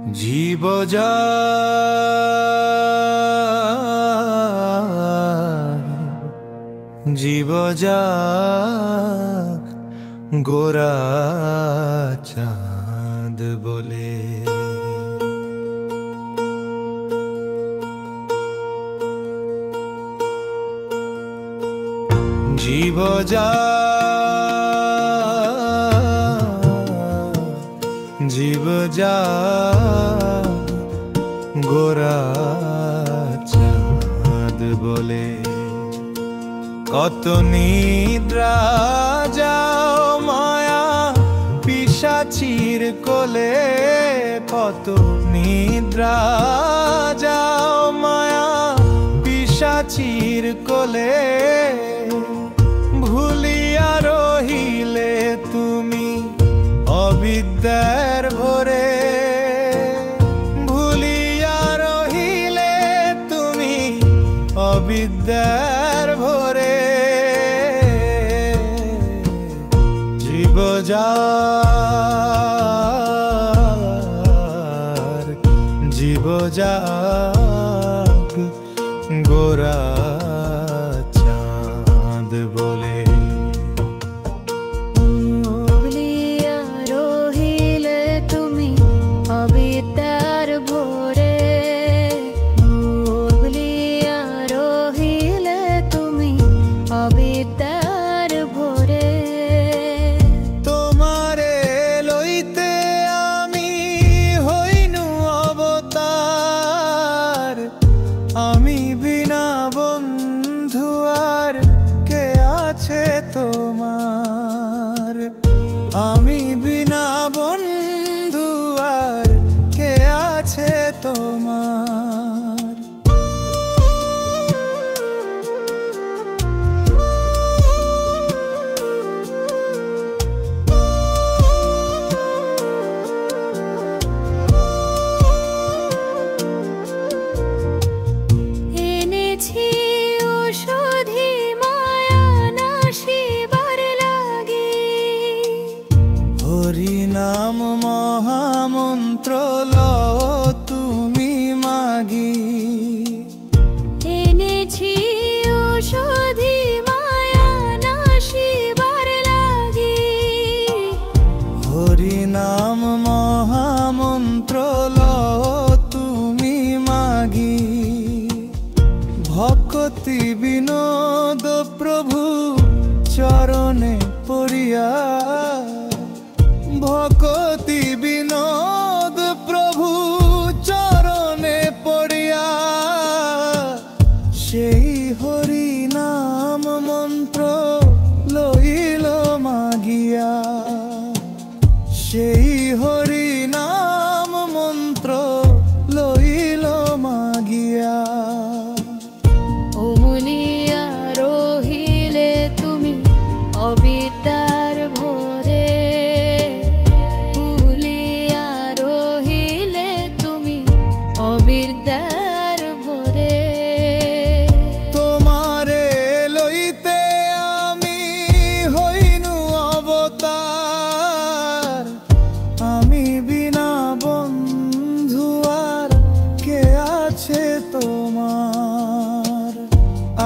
জীব যা জীব যা গোরা চাঁদ বলে জীব যা জীব যা গোরা চাঁদ বলে কত নিদ্রা যাও মায়া পিশাচির কোলে কত নিদ্রা যাও মায়া পিশাচির কোলে ভুলিয়া রহিলে তুমি অবিদ্যার ভোরে ভুলিয়া রহিলে তুমি অবিদ্যার ভোরে জীব যার জীব যাক গোরা চাঁদ বলে অবিদ্যার ভোরে ভুলিয়া রহিলে তুমি অবিদ্যার ভোরে তোমারে লইতে আমি হইনু অবতার আমি বিনা বন্ধু আর কে আছে তোমার আমি বিনা বন্ধু আর কে আছে তোমার এনেছি ঔষধি মায়া নাশিবার লাগি হরি নাম মহামন্ত্র লও তুমি মাগি এনেছি ঔষধি মায়া নাশিবার লাগি হরি নাম মহামন্ত্র লও তুমি মাগি ভক্তি বিনোদ প্রভু চরণে পড়িয়া ভক্তি বিনোদ প্রভু চরণে পড়িয়া সেই হরি নাম মন্ত্র লইল মাগিয়া সেই হরি নাম মন্ত্র লইল মাগিয়া অমুলিয়া রহিলে তুমি অবিদ্যার ভোরে ভুলিয়া রহিলে তুমি অবিদ্যার ভোরে তোমারে লইতে আমি হইনু অবতার আমি বিনা বন্ধু আর কে আছে তোমার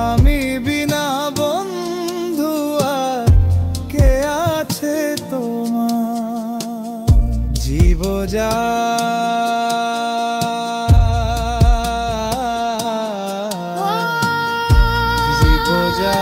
আমি বিনা বন্ধু আর কে আছে তোমার জীব যা জীব যা